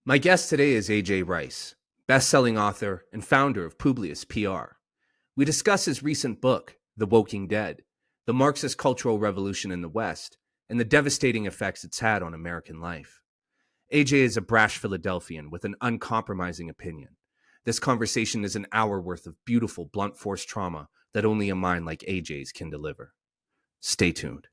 My guest today is AJ Rice, best-selling author and founder of Publius PR. We discuss his recent book, The Woking Dead, the Marxist cultural revolution in the West, and the devastating effects it's had on American life. AJ is a brash Philadelphian with an uncompromising opinion. This conversation is an hour worth of beautiful, blunt force trauma that only a mind like AJ's can deliver. Stay tuned.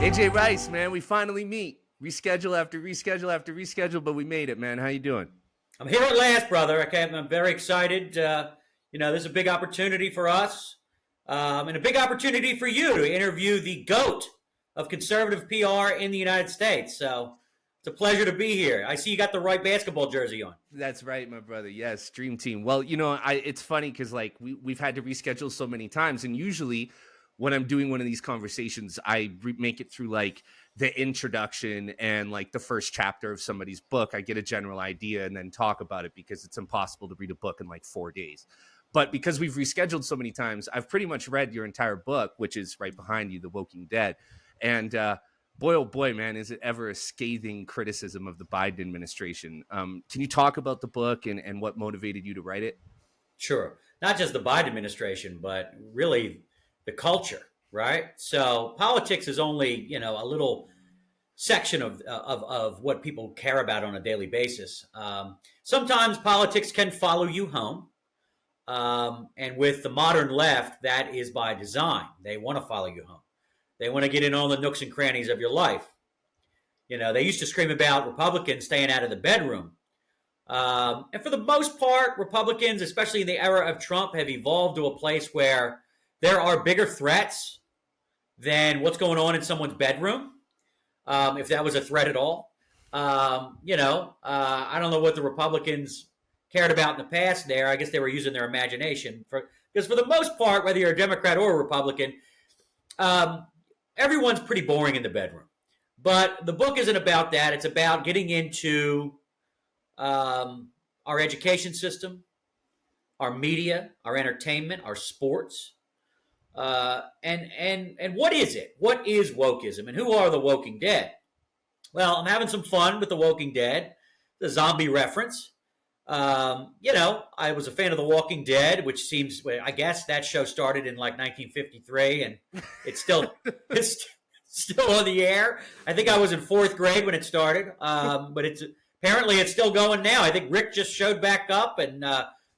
AJ Rice, man, we finally meet. Reschedule after reschedule after reschedule, but we made it, man. How you doing? I'm here at last, brother. I'm very excited. There's a big opportunity for us and a big opportunity for you to interview the GOAT of conservative PR in the United States. So it's a pleasure to be here. I see you got the right basketball jersey on. That's right, my brother. Yes, Dream Team. Well, it's funny because we've had to reschedule so many times, and usually when I'm doing one of these conversations, I make it through the introduction and the first chapter of somebody's book. I get a general idea and then talk about it because it's impossible to read a book in 4 days. But because we've rescheduled so many times, I've pretty much read your entire book, which is right behind you, The Woking Dead. And boy, oh boy, man, is it ever a scathing criticism of the Biden administration. Can you talk about the book and what motivated you to write it? Sure. Not just the Biden administration, but really the culture, right? So politics is only, a little section of what people care about on a daily basis. Sometimes politics can follow you home. And with the modern left, that is by design. They want to follow you home. They want to get in all the nooks and crannies of your life. They used to scream about Republicans staying out of the bedroom. And for the most part, Republicans, especially in the era of Trump, have evolved to a place where there are bigger threats than what's going on in someone's bedroom, if that was a threat at all. I don't know what the Republicans cared about in the past there. I guess they were using their imagination. Because for the most part, whether you're a Democrat or a Republican, everyone's pretty boring in the bedroom. But the book isn't about that. It's about getting into our education system, our media, our entertainment, our sports. And what is it? What is wokeism? And who are the Woking Dead? Well, I'm having some fun with the Woking Dead, the zombie reference. I was a fan of The Walking Dead, which seems, I guess that show started in 1953, and it's still on the air. I think I was in fourth grade when it started, but apparently it's still going now. I think Rick just showed back up, and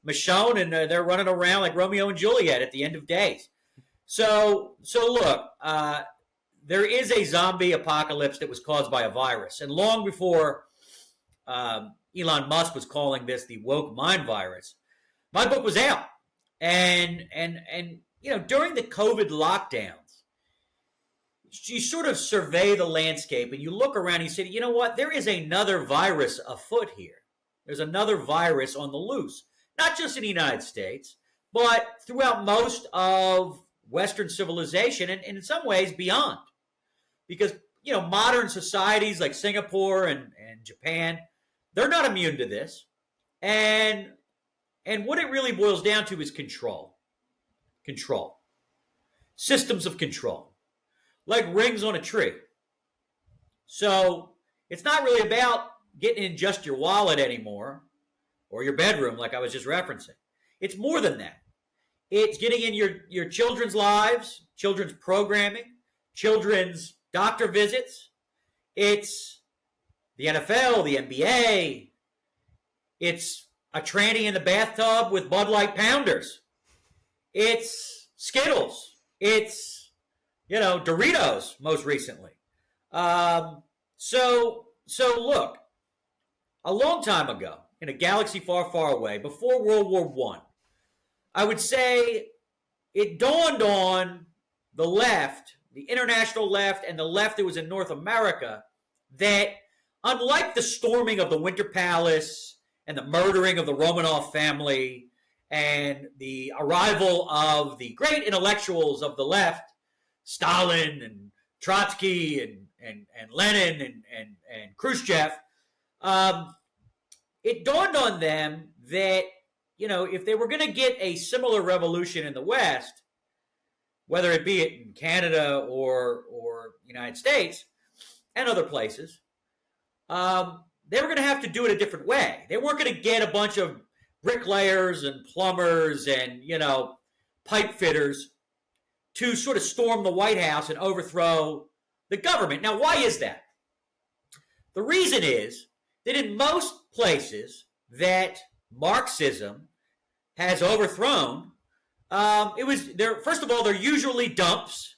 Michonne, and they're running around like Romeo and Juliet at the end of days. So look, there is a zombie apocalypse that was caused by a virus, and long before Elon Musk was calling this the woke mind virus, my book was out, and during the COVID lockdowns, you sort of survey the landscape and you look around and you say, you know what, there is another virus afoot here. There's another virus on the loose, not just in the United States, but throughout most of Western civilization, and in some ways beyond, because modern societies like Singapore and Japan, they're not immune to this, and what it really boils down to is control, systems of control, like rings on a tree. So it's not really about getting in just your wallet anymore, or your bedroom, like I was just referencing. It's more than that. It's getting in your children's lives, children's programming, children's doctor visits. It's the NFL, the NBA. It's a tranny in the bathtub with Bud Light Pounders. It's Skittles. It's, Doritos most recently. So look, a long time ago, in a galaxy far, far away, before World War I would say it dawned on the left, the international left, and the left that was in North America, that unlike the storming of the Winter Palace and the murdering of the Romanov family and the arrival of the great intellectuals of the left, Stalin and Trotsky and Lenin and Khrushchev, it dawned on them that, if they were going to get a similar revolution in the West, whether it be in Canada or United States and other places, they were going to have to do it a different way. They weren't going to get a bunch of bricklayers and plumbers and, pipe fitters to sort of storm the White House and overthrow the government. Now, why is that? The reason is that in most places that Marxism has overthrown, first of all, they're usually dumps,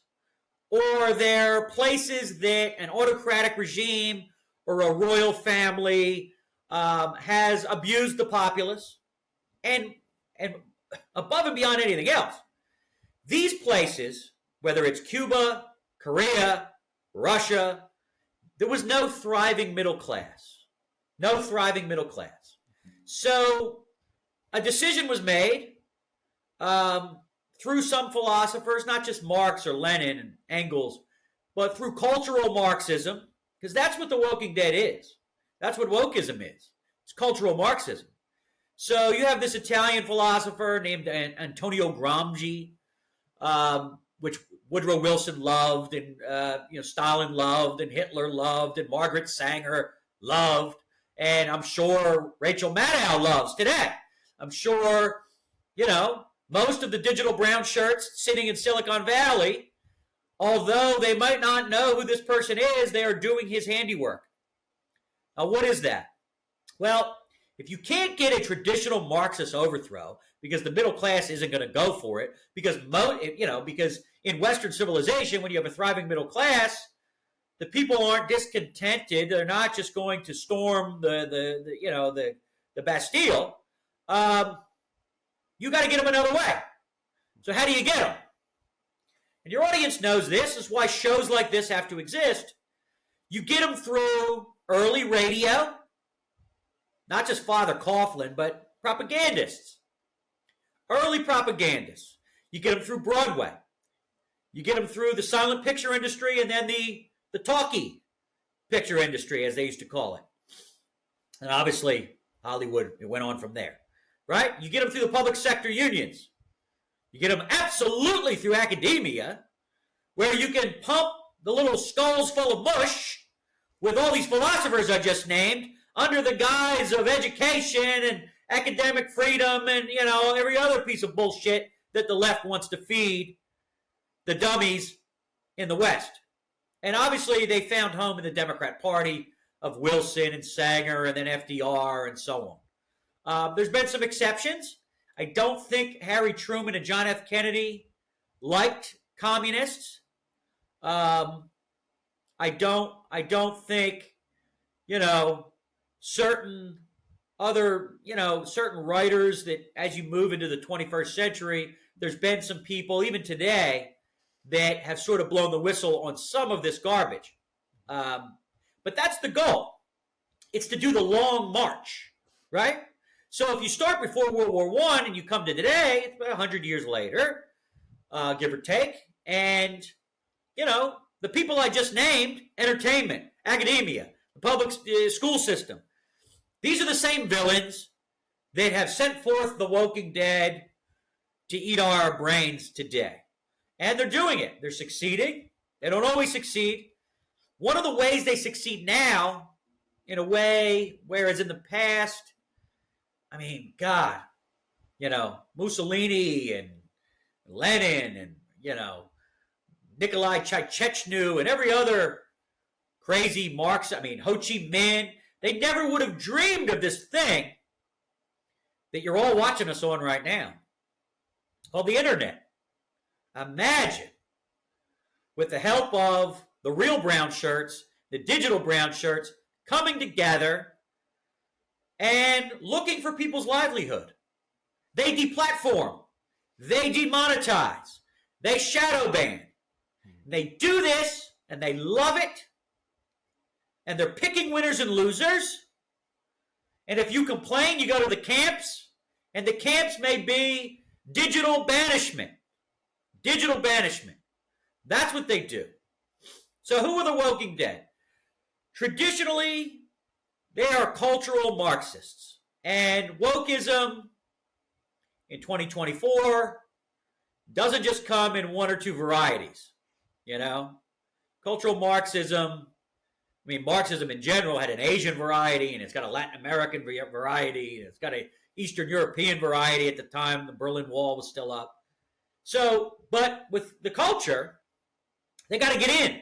or they're places that an autocratic regime or a royal family has abused the populace, and above and beyond anything else, these places, whether it's Cuba, Korea, Russia, there was no thriving middle class. No thriving middle class. So a decision was made through some philosophers, not just Marx or Lenin and Engels, but through cultural Marxism, because that's what The Walking Dead is. That's what wokeism is. It's cultural Marxism. So you have this Italian philosopher named Antonio Gramsci, which Woodrow Wilson loved, and Stalin loved, and Hitler loved, and Margaret Sanger loved, and I'm sure Rachel Maddow loves today. I'm sure, most of the digital brown shirts sitting in Silicon Valley, although they might not know who this person is, they are doing his handiwork. Now, what is that? Well, if you can't get a traditional Marxist overthrow because the middle class isn't going to go for it, because in Western civilization, when you have a thriving middle class, the people aren't discontented. They're not just going to storm the Bastille. You got to get them another way. So how do you get them? And your audience knows this. This is why shows like this have to exist. You get them through early radio, not just Father Coughlin, but propagandists. Early propagandists. You get them through Broadway. You get them through the silent picture industry, and then the talkie picture industry, as they used to call it. And obviously, Hollywood, it went on from there. Right? You get them through the public sector unions. You get them absolutely through academia, where you can pump the little skulls full of mush with all these philosophers I just named under the guise of education and academic freedom and, every other piece of bullshit that the left wants to feed the dummies in the West. And obviously they found home in the Democrat Party of Wilson and Sanger and then FDR and so on. There's been some exceptions. I don't think Harry Truman and John F. Kennedy liked communists. I don't think, certain writers that as you move into the 21st century, there's been some people, even today, that have sort of blown the whistle on some of this garbage. But that's the goal. It's to do the long march, right? So if you start before World War I and you come to today, it's about 100 years later, give or take, and, the people I just named, entertainment, academia, the public school system, these are the same villains that have sent forth the Walking Dead to eat our brains today. And they're doing it. They're succeeding. They don't always succeed. One of the ways they succeed now, in a way, whereas in the past, Mussolini and Lenin and, Nikolai Chechenu and every other crazy Marxist, Ho Chi Minh, they never would have dreamed of this thing that you're all watching us on right now, called the internet. Imagine, with the help of the real brown shirts, the digital brown shirts, coming together and looking for people's livelihood. They deplatform. They demonetize. They shadow ban. They do this, and they love it, and they're picking winners and losers. And if you complain, you go to the camps, and the camps may be digital banishment. Digital banishment. That's what they do. So who are the Walking Dead? Traditionally, they are cultural Marxists. And wokeism in 2024 doesn't just come in one or two varieties, you know? Cultural Marxism, I mean, Marxism in general had an Asian variety, and it's got a Latin American variety, and it's got an Eastern European variety at the time the Berlin Wall was still up. So, but with the culture, they got to get in.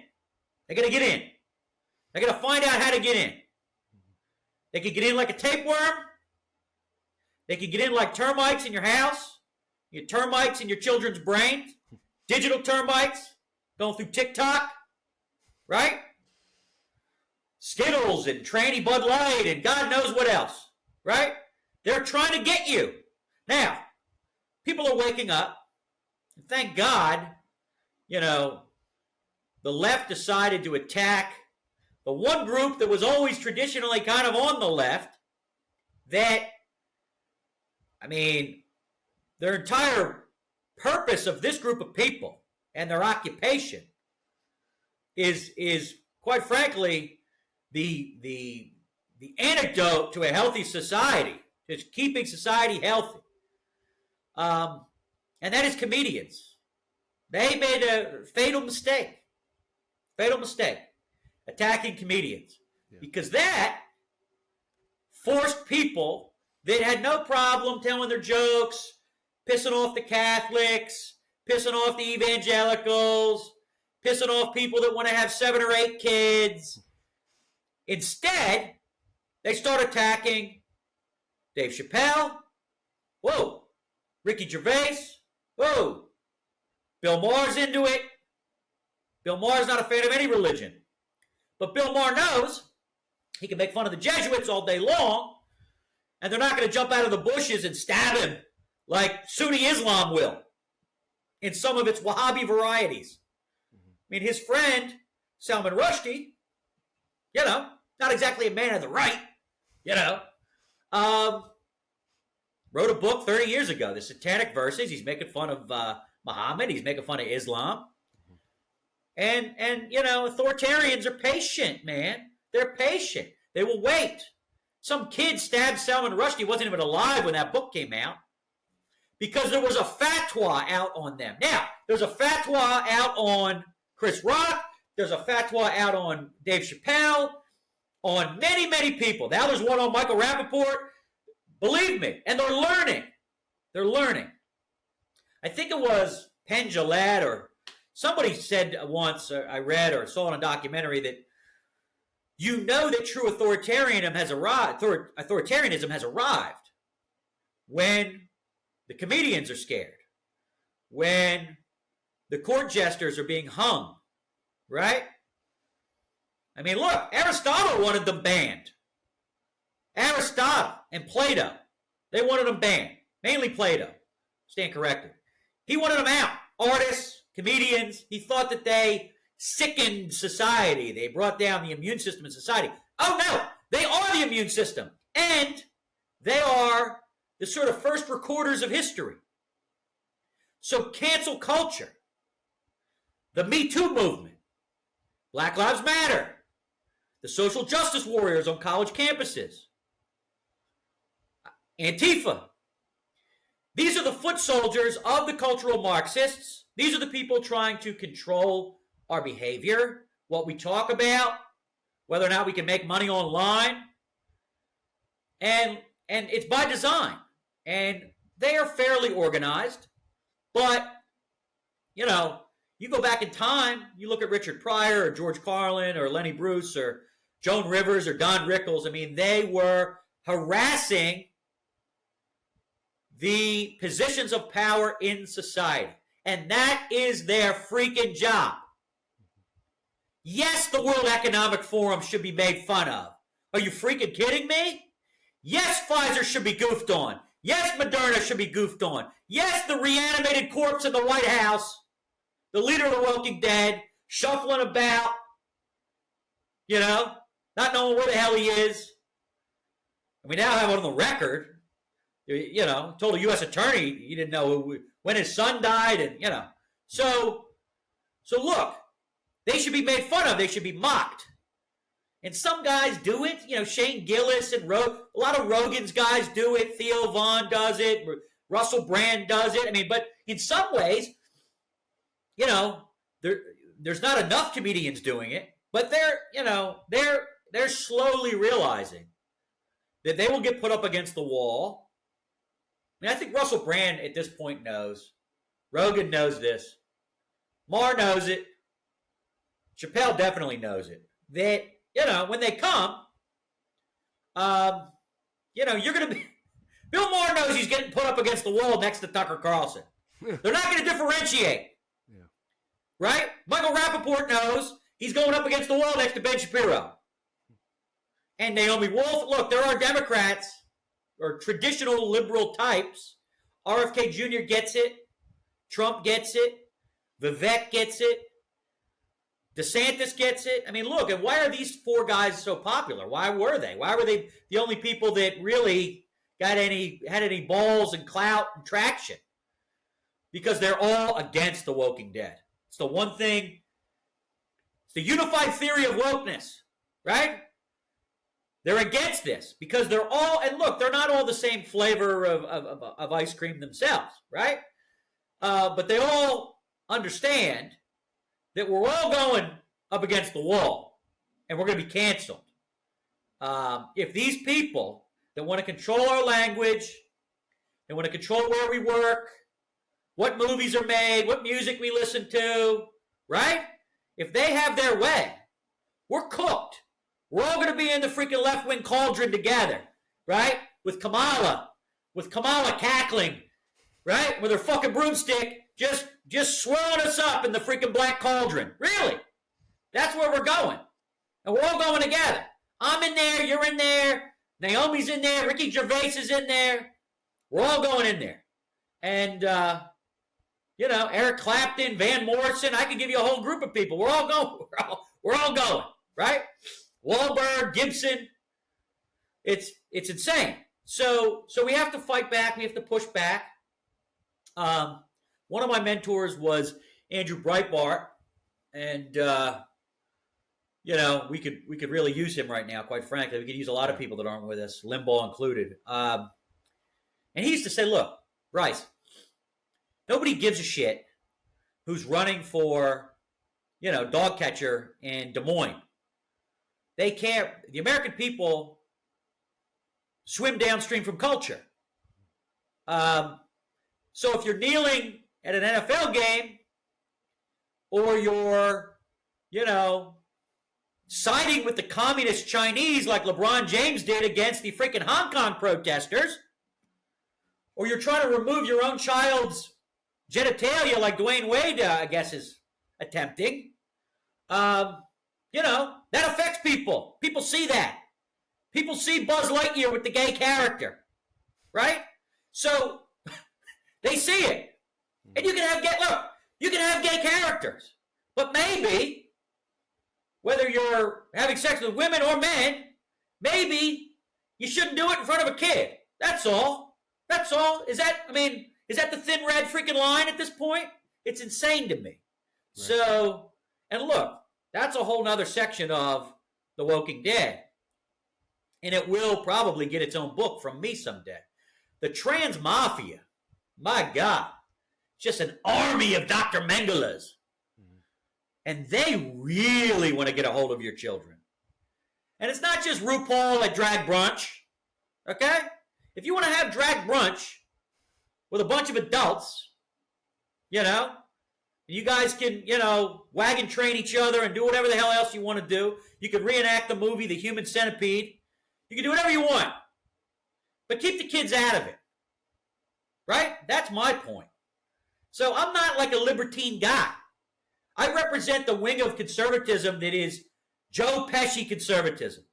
They got to get in. They got to find out how to get in. They could get in like a tapeworm. They could get in like termites in your house, your termites in your children's brains, digital termites going through TikTok, right? Skittles and tranny Bud Light and God knows what else, right? They're trying to get you. Now, people are waking up. Thank God, you know, the left decided to attack the one group that was always traditionally kind of on the left that, I mean, their entire purpose of this group of people and their occupation is quite frankly, the antidote to a healthy society, just keeping society healthy. And that is comedians. They made a fatal mistake, attacking comedians, because that forced people that had no problem telling their jokes, pissing off the Catholics, pissing off the evangelicals, pissing off people that want to have 7 or 8 kids. Instead, they start attacking Dave Chappelle, whoa, Ricky Gervais, whoa, Bill Maher's into it. Bill Maher's not a fan of any religion. But Bill Maher knows he can make fun of the Jesuits all day long, and they're not going to jump out of the bushes and stab him like Sunni Islam will in some of its Wahhabi varieties. I mean, his friend, Salman Rushdie, you know, not exactly a man of the right, you know, wrote a book 30 years ago, The Satanic Verses. He's making fun of Muhammad. He's making fun of Islam. And you know, authoritarians are patient, man. They're patient. They will wait. Some kid stabbed Salman Rushdie. He wasn't even alive when that book came out because there was a fatwa out on them. Now, there's a fatwa out on Chris Rock. There's a fatwa out on Dave Chappelle, on many, many people. Now there's one on Michael Rappaport. Believe me. And they're learning. They're learning. I think it was Penn Jillette or somebody said once, I read or saw in a documentary, that you know that true authoritarianism has arrived when the comedians are scared, when the court jesters are being hung, right? I mean, look, Aristotle wanted them banned. Aristotle and Plato, they wanted them banned. Mainly Plato. Stand corrected. He wanted them out. Artists, comedians, he thought that they sickened society. They brought down the immune system in society. Oh no, they are the immune system. And they are the sort of first recorders of history. So cancel culture, the Me Too movement, Black Lives Matter, the social justice warriors on college campuses, Antifa. These are the foot soldiers of the cultural Marxists. These are the people trying to control our behavior, what we talk about, whether or not we can make money online. And it's by design. And they are fairly organized. But, you know, you go back in time, you look at Richard Pryor or George Carlin or Lenny Bruce or Joan Rivers or Don Rickles. I mean, they were harassing the positions of power in society. And that is their freaking job. Yes, the World Economic Forum should be made fun of. Are you freaking kidding me? Yes, Pfizer should be goofed on. Yes, Moderna should be goofed on. Yes, the reanimated corpse in the White House, the leader of the Walking Dead, shuffling about, you know, not knowing where the hell he is. And we now have it on the record. You know, told a U.S. attorney he didn't know when his son died, and you know. So look, they should be made fun of. They should be mocked. And some guys do it. You know, Shane Gillis and a lot of Rogan's guys do it. Theo Vaughn does it. Russell Brand does it. I mean, but in some ways, you know, there's not enough comedians doing it, but they're slowly realizing that they will get put up against the wall. I mean, I think Russell Brand at this point knows. Rogan knows this. Maher knows it. Chappelle definitely knows it. That, you know, when they come, you know, you're going to be... Bill Maher knows he's getting put up against the wall next to Tucker Carlson. They're not going to differentiate. Yeah. Right? Michael Rappaport knows he's going up against the wall next to Ben Shapiro. And Naomi Wolf. Look, there are Democrats or traditional liberal types. RFK Jr. gets it. Trump gets it. Vivek gets it. DeSantis gets it. I mean, look, and why are these four guys so popular? Why were they? Why were they the only people that really had any balls and clout and traction? Because they're all against the Woking Dead. It's the one thing. It's the unified theory of wokeness, right? They're against this because they're all, and look, they're not all the same flavor of ice cream themselves, right? But they all understand that we're all going up against the wall and we're going to be canceled. If these people that want to control our language, they want to control where we work, what movies are made, what music we listen to, right? If they have their way, we're cooked. We're all going to be in the freaking left-wing cauldron together, right? With Kamala cackling, right? With her fucking broomstick, just swirling us up in the freaking black cauldron. Really? That's where we're going. And we're all going together. I'm in there, you're in there, Naomi's in there, Ricky Gervais is in there. We're all going in there. And, you know, Eric Clapton, Van Morrison, I can give you a whole group of people. We're all going. We're all going, right? Wahlberg, Gibson. It's insane. So we have to fight back. We have to push back. One of my mentors was Andrew Breitbart, and you know, we could really use him right now. Quite frankly, we could use a lot of people that aren't with us, Limbaugh included. And he used to say, "Look, Bryce, nobody gives a shit who's running for, you know, dog catcher in Des Moines. They care. The American people swim downstream from culture. So if you're kneeling at an NFL game or you're, you know, siding with the communist Chinese like LeBron James did against the freaking Hong Kong protesters, or you're trying to remove your own child's genitalia like Dwayne Wade, I guess, is attempting, you know, that affects people. People see that. People see Buzz Lightyear with the gay character, right? So they see it. And you can have gay characters. But maybe, whether you're having sex with women or men, maybe you shouldn't do it in front of a kid. That's all. That's all. Is that the thin red freaking line at this point? It's insane to me. Right. So, and look, that's a whole nother section of The Woking Dead. And it will probably get its own book from me someday. The trans mafia, my God, just an army of Dr. Mengelas. Mm-hmm. And they really want to get a hold of your children. And it's not just RuPaul at drag brunch, okay? If you want to have drag brunch with a bunch of adults, you know, you guys can, you know, wagon train each other and do whatever the hell else you want to do. You could reenact the movie The Human Centipede. You can do whatever you want. But keep the kids out of it. Right? That's my point. So I'm not like a libertine guy. I represent the wing of conservatism that is Joe Pesci conservatism.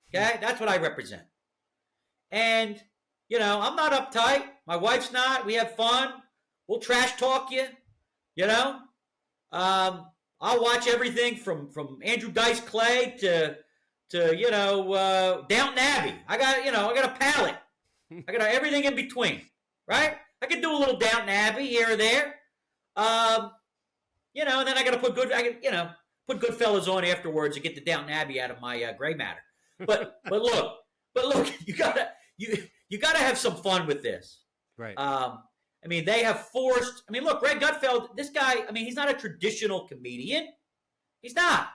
Okay? That's what I represent. And, you know, I'm not uptight. My wife's not. We have fun. We'll trash talk you. You know? I'll watch everything from Andrew Dice Clay to you know, Downton Abbey. I got a palate. I got everything in between, right? I could do a little Downton Abbey here or there, you know, and then I got to put Goodfellas on afterwards to get the Downton Abbey out of my gray matter. But look, you gotta have some fun with this, right? I mean, they have forced. I mean, look, Greg Gutfeld, this guy, I mean, he's not a traditional comedian. He's not.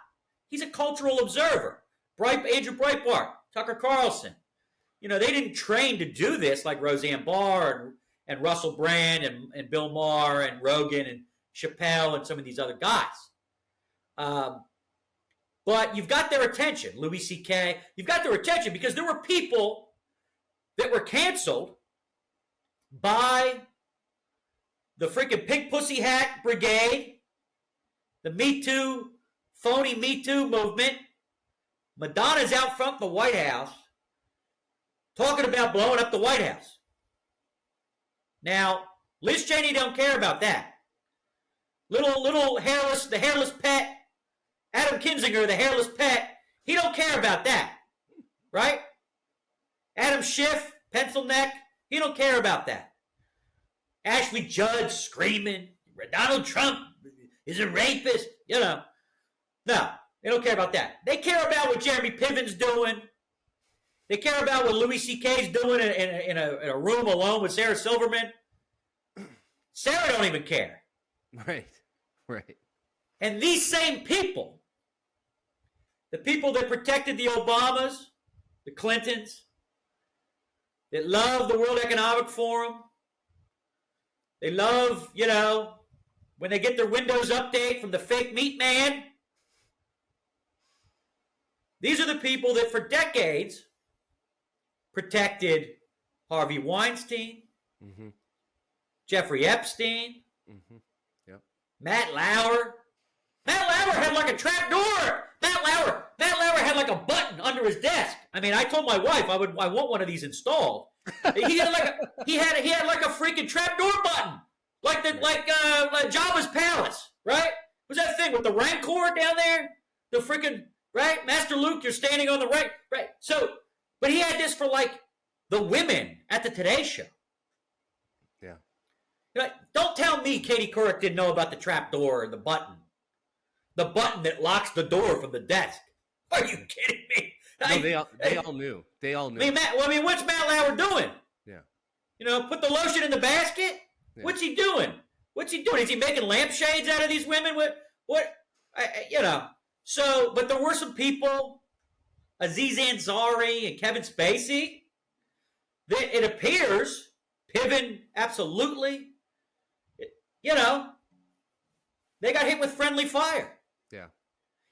He's a cultural observer. Andrew Breitbart, Tucker Carlson. You know, they didn't train to do this like Roseanne Barr and Russell Brand and Bill Maher and Rogan and Chappelle and some of these other guys. But you've got their attention, Louis C.K. You've got their attention because there were people that were canceled by the freaking Pink Pussy Hat Brigade, the Me Too, phony Me Too movement. Madonna's out front the White House talking about blowing up the White House. Now, Liz Cheney don't care about that. Little hairless, the hairless pet, Adam Kinzinger, the hairless pet, he don't care about that, right? Adam Schiff, pencil neck, he don't care about that. Ashley Judd screaming, Donald Trump is a rapist, you know. No, they don't care about that. They care about what Jeremy Piven's doing. They care about what Louis C.K.'s doing in a room alone with Sarah Silverman. Sarah don't even care. Right. And these same people, the people that protected the Obamas, the Clintons, that love the World Economic Forum, they love, you know, when they get their Windows update from the fake meat man. These are the people that for decades protected Harvey Weinstein, Jeffrey Epstein, Matt Lauer. Matt Lauer had like a trap door. Matt Lauer had like a button under his desk. I mean, I told my wife I want one of these installed. He had like a freaking trap door button, like Jabba's palace, right? Was that thing with the Rancor down there? The freaking right, Master Luke, you're standing on the right. So, but he had this for like the women at the Today Show. Yeah. Don't tell me Katie Couric didn't know about the trap door and the button that locks the door from the desk. Are you kidding me? No, they all knew. I mean, what's Matt Lauer doing? Yeah. You know, put the lotion in the basket. Yeah. What's he doing? Is he making lampshades out of these women? You know. So, but there were some people, Aziz Ansari and Kevin Spacey, that it appears, Piven, absolutely, you know, they got hit with friendly fire. Yeah.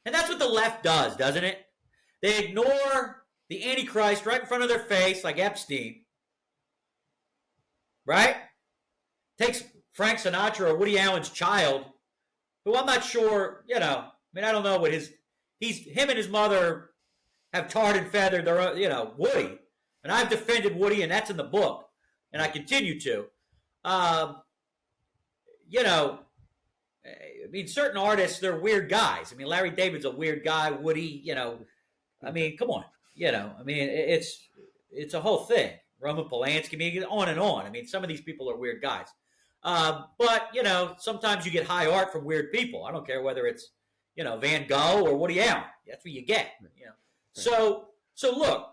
And that's what the left does, doesn't it? They ignore the Antichrist right in front of their face, like Epstein. Right? Takes Frank Sinatra or Woody Allen's child, who I'm not sure, you know, I mean, I don't know what him and his mother have tarred and feathered their own, you know, Woody. And I've defended Woody, and that's in the book. And I continue to. You know, I mean, certain artists, they're weird guys. I mean, Larry David's a weird guy. Woody, you know, I mean, come on. You know, I mean, it's a whole thing. Roman Polanski, I mean, on and on. I mean, some of these people are weird guys. But, you know, sometimes you get high art from weird people. I don't care whether it's, you know, Van Gogh or Woody Allen. That's what you get, you know. So look,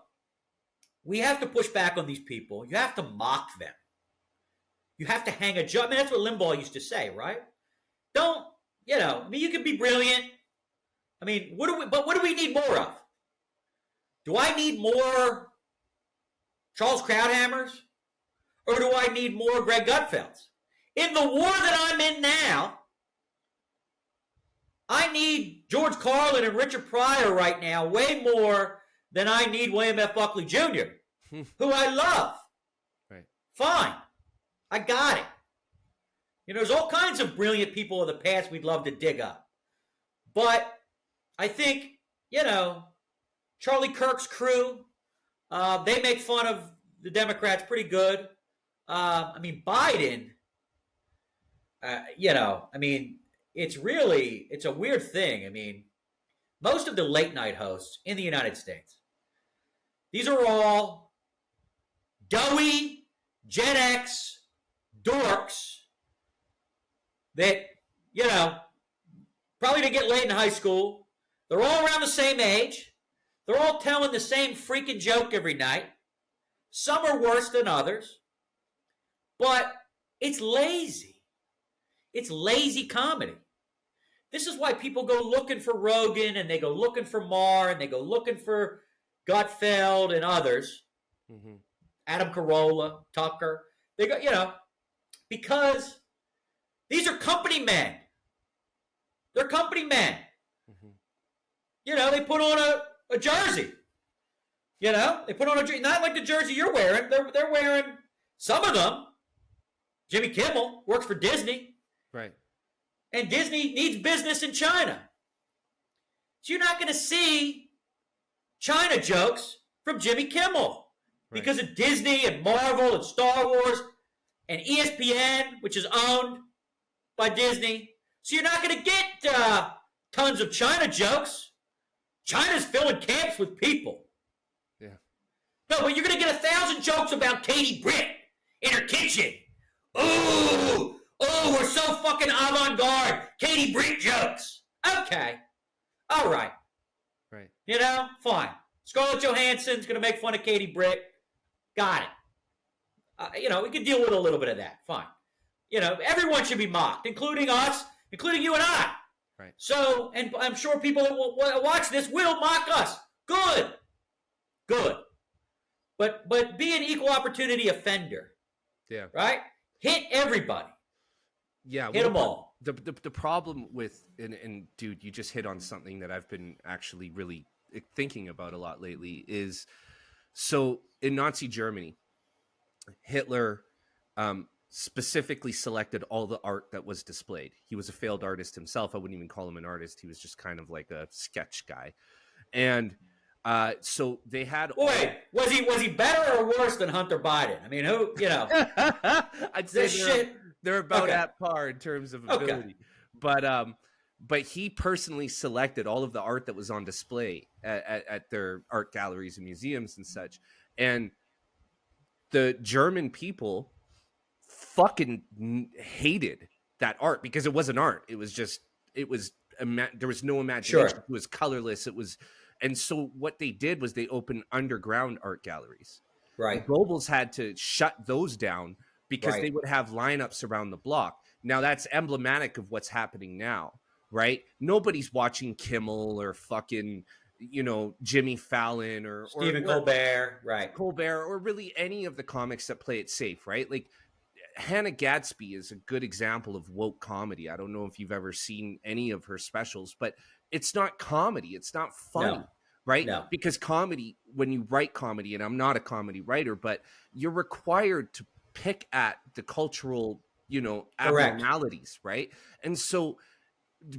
we have to push back on these people. You have to mock them. You have to hang a joke. I mean, that's what Limbaugh used to say, right? Don't, you know, I mean, you can be brilliant. I mean, what do we need more of? Do I need more Charles Krauthammers? Or do I need more Greg Gutfelds? In the war that I'm in now, I need George Carlin and Richard Pryor right now way more than I need William F. Buckley Jr., who I love. Right. Fine. I got it. You know, there's all kinds of brilliant people of the past we'd love to dig up. But I think, you know, Charlie Kirk's crew, they make fun of the Democrats pretty good. I mean, Biden, you know, I mean, it's a weird thing. I mean, most of the late night hosts in the United States, these are all doughy Gen X dorks that, you know, probably didn't get laid in high school. They're all around the same age. They're all telling the same freaking joke every night. Some are worse than others. But It's lazy. It's lazy comedy. This is why people go looking for Rogan and they go looking for Maher and they go looking for Gutfeld and others. Mm-hmm. Adam Carolla, Tucker. They go, because these are company men. They're company men. Mm-hmm. They put on a jersey. They put on a jersey, not like the jersey you're wearing. They're wearing, some of them. Jimmy Kimmel works for Disney. Right. And Disney needs business in China. So you're not going to see China jokes from Jimmy Kimmel because of Disney and Marvel and Star Wars and ESPN, which is owned by Disney. So you're not going to get tons of China jokes. China's filling camps with people. Yeah. No, but you're going to get 1,000 jokes about Katie Britt in her kitchen. Oh, we're so fucking avant-garde. Katie Britt jokes. Okay. All right. Right. Fine. Scarlett Johansson's going to make fun of Katie Britt. Got it. We could deal with a little bit of that. Fine. Everyone should be mocked, including us, including you and I. Right. So, and I'm sure people that will watch this will mock us. Good. But be an equal opportunity offender. Yeah. Right? Hit everybody. Yeah. Hit them all. The problem with, and dude, you just hit on something that I've been actually really thinking about a lot lately is, so in Nazi Germany, Hitler specifically selected all the art that was displayed. He was a failed artist himself. I wouldn't even call him an artist. He was just kind of like a sketch guy. And so they had. Wait, was he better or worse than Hunter Biden? I mean, who? I'd say they're about at par in terms of ability. Okay. But he personally selected all of the art that was on display at their art galleries and museums and such. And the German people fucking hated that art because it wasn't art. There was no imagination. Sure. It was colorless. And so what they did was they opened underground art galleries. Right. The Goebbels had to shut those down because Right. they would have lineups around the block. Now that's emblematic of what's happening now, right? Nobody's watching Kimmel or fucking, Jimmy Fallon or Stephen Colbert, right? Colbert, or really any of the comics that play it safe, right? Like Hannah Gadsby is a good example of woke comedy. I don't know if you've ever seen any of her specials, but it's not comedy. It's not funny. No. Right? No. Because comedy, when you write comedy, and I'm not a comedy writer, but you're required to pick at the cultural, abnormalities, right? And so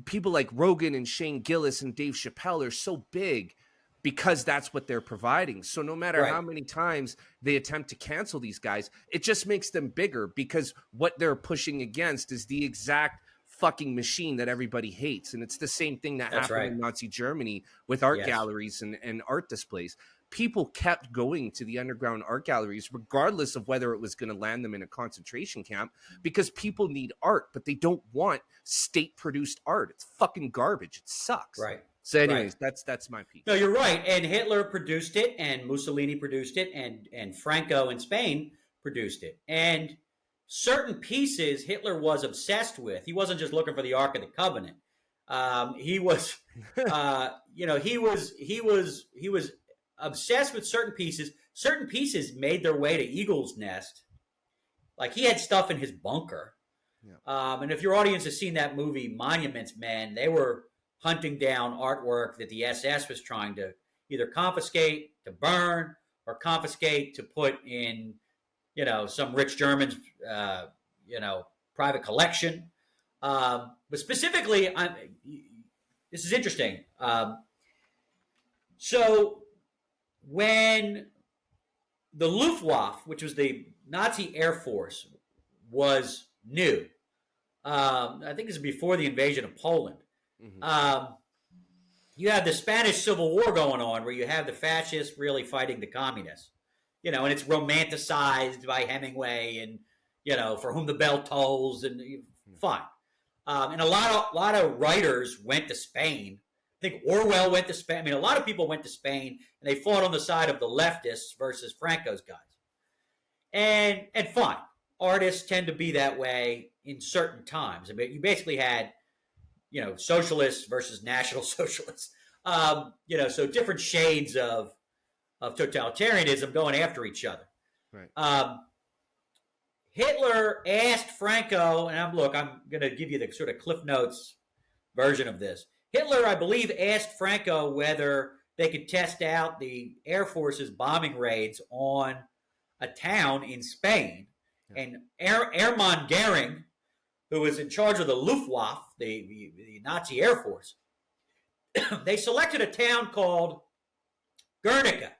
people like Rogan and Shane Gillis and Dave Chappelle are so big because that's what they're providing. So no matter how many times they attempt to cancel these guys, it just makes them bigger because what they're pushing against is the exact fucking machine that everybody hates. And it's the same thing that happened in Nazi Germany with art galleries and art displays. People kept going to the underground art galleries, regardless of whether it was going to land them in a concentration camp, because people need art, but they don't want state-produced art. It's fucking garbage. It sucks. Right. So anyways, that's my piece. No, you're right. And Hitler produced it, and Mussolini produced it, and Franco in Spain produced it. And certain pieces Hitler was obsessed with. He wasn't just looking for the Ark of the Covenant. He was obsessed with certain pieces. Certain pieces made their way to Eagle's Nest. Like he had stuff in his bunker. Yeah. And if your audience has seen that movie Monuments Men, they were hunting down artwork that the SS was trying to either confiscate, to burn, or confiscate to put in, some rich German's, private collection. But specifically, this is interesting. So when the Luftwaffe, which was the Nazi Air Force, was new, I think this is before the invasion of Poland. Mm-hmm. You have the Spanish Civil War going on, where you have the fascists really fighting the communists, and it's romanticized by Hemingway and For Whom the Bell Tolls, and fine. And a lot of writers went to Spain. I think Orwell went to Spain. I mean, a lot of people went to Spain, and they fought on the side of the leftists versus Franco's guys. And fine, artists tend to be that way in certain times. I mean, you basically had, socialists versus national socialists. So different shades of totalitarianism going after each other. Right. Hitler asked Franco, and I'm going to give you the sort of Cliff Notes version of this. Hitler, I believe, asked Franco whether they could test out the Air Force's bombing raids on a town in Spain. Yeah. And Hermann Goering, who was in charge of the Luftwaffe, the Nazi Air Force, they selected a town called Guernica.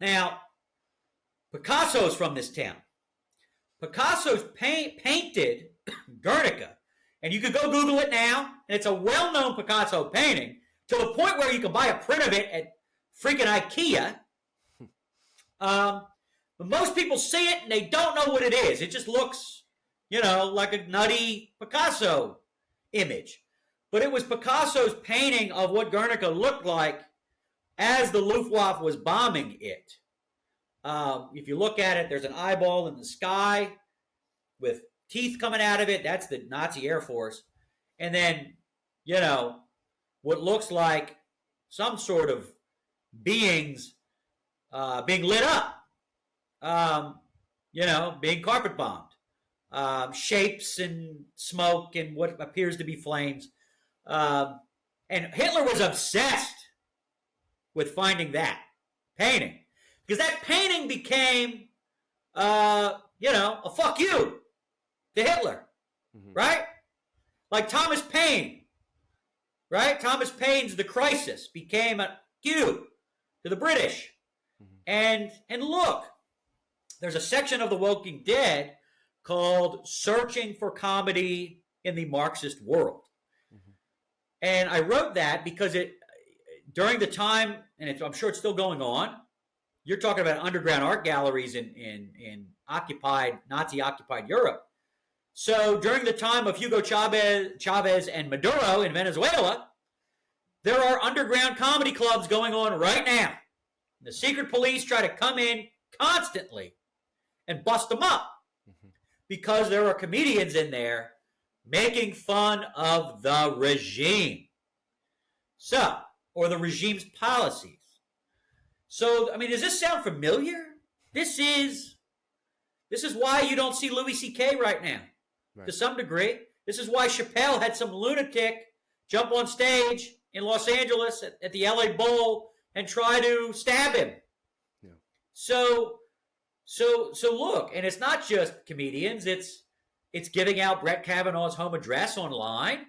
Now, Picasso's from this town. Picasso's painted Guernica, and you could go Google it now, and it's a well-known Picasso painting to the point where you can buy a print of it at freaking IKEA. But most people see it, and they don't know what it is. It just looks, like a nutty Picasso image. But it was Picasso's painting of what Guernica looked like as the Luftwaffe was bombing it. If you look at it, there's an eyeball in the sky with teeth coming out of it. That's the Nazi Air Force. And then, what looks like some sort of beings being lit up, being carpet bombed, shapes and smoke and what appears to be flames. And Hitler was obsessed with finding that painting. Because that painting became, a fuck you to Hitler, right? Like Thomas Paine, right? Thomas Paine's The Crisis became a cue to the British. And look, there's a section of The Walking Dead called Searching for Comedy in the Marxist World. And I wrote that because during the time, and I'm sure it's still going on, you're talking about underground art galleries in Nazi-occupied Europe. So during the time of Hugo Chavez and Maduro in Venezuela, there are underground comedy clubs going on right now. The secret police try to come in constantly and bust them up because there are comedians in there making fun of the regime. Or the regime's policies. So, does this sound familiar? This is why you don't see Louis C.K. right now, right, to some degree. This is why Chappelle had some lunatic jump on stage in Los Angeles at the LA Bowl and try to stab him. Yeah. So look, and it's not just comedians. It's giving out Brett Kavanaugh's home address online.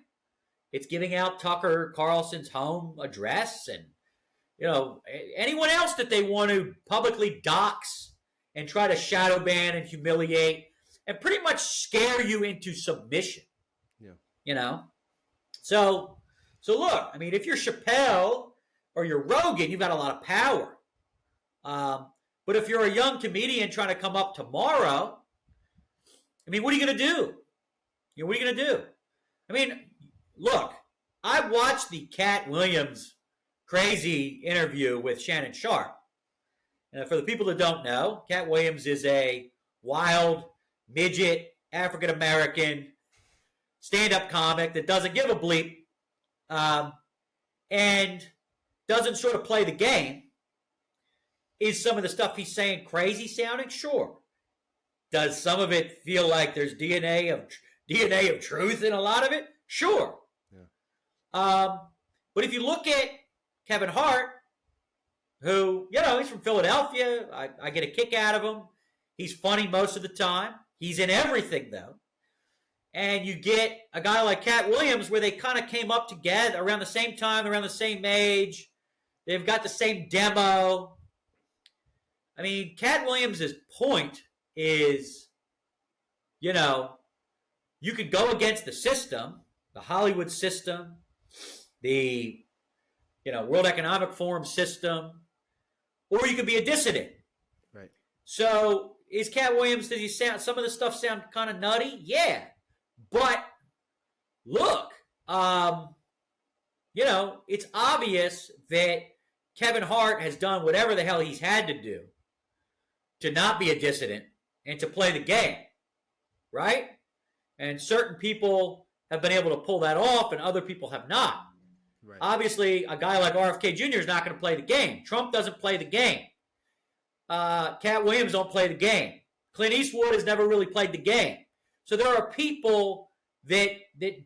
It's giving out Tucker Carlson's home address and, anyone else that they want to publicly dox and try to shadow ban and humiliate and pretty much scare you into submission. Yeah. So look, if you're Chappelle or you're Rogan, you've got a lot of power. But if you're a young comedian trying to come up tomorrow, what are you going to do? What are you going to do? Look, I watched the Cat Williams crazy interview with Shannon Sharp. And for the people that don't know, Cat Williams is a wild, midget, African-American stand-up comic that doesn't give a bleep and doesn't sort of play the game. Is some of the stuff he's saying crazy sounding? Sure. Does some of it feel like there's DNA of truth in a lot of it? Sure. Yeah. But if you look at Kevin Hart, who, he's from Philadelphia. I get a kick out of him. He's funny most of the time. He's in everything, though. And you get a guy like Cat Williams where they kind of came up together around the same time, around the same age. They've got the same demo. Cat Williams' point is, you could go against the system, the Hollywood system, the World Economic Forum system, or you could be a dissident. Right. So is Cat Williams, does he sound, some of the stuff sound kind of nutty? Yeah. But look, it's obvious that Kevin Hart has done whatever the hell he's had to do to not be a dissident and to play the game. right? And certain people have been able to pull that off and other people have not. Right. Obviously, a guy like RFK Jr. is not going to play the game. Trump doesn't play the game. Cat Williams don't play the game. Clint Eastwood has never really played the game. So there are people that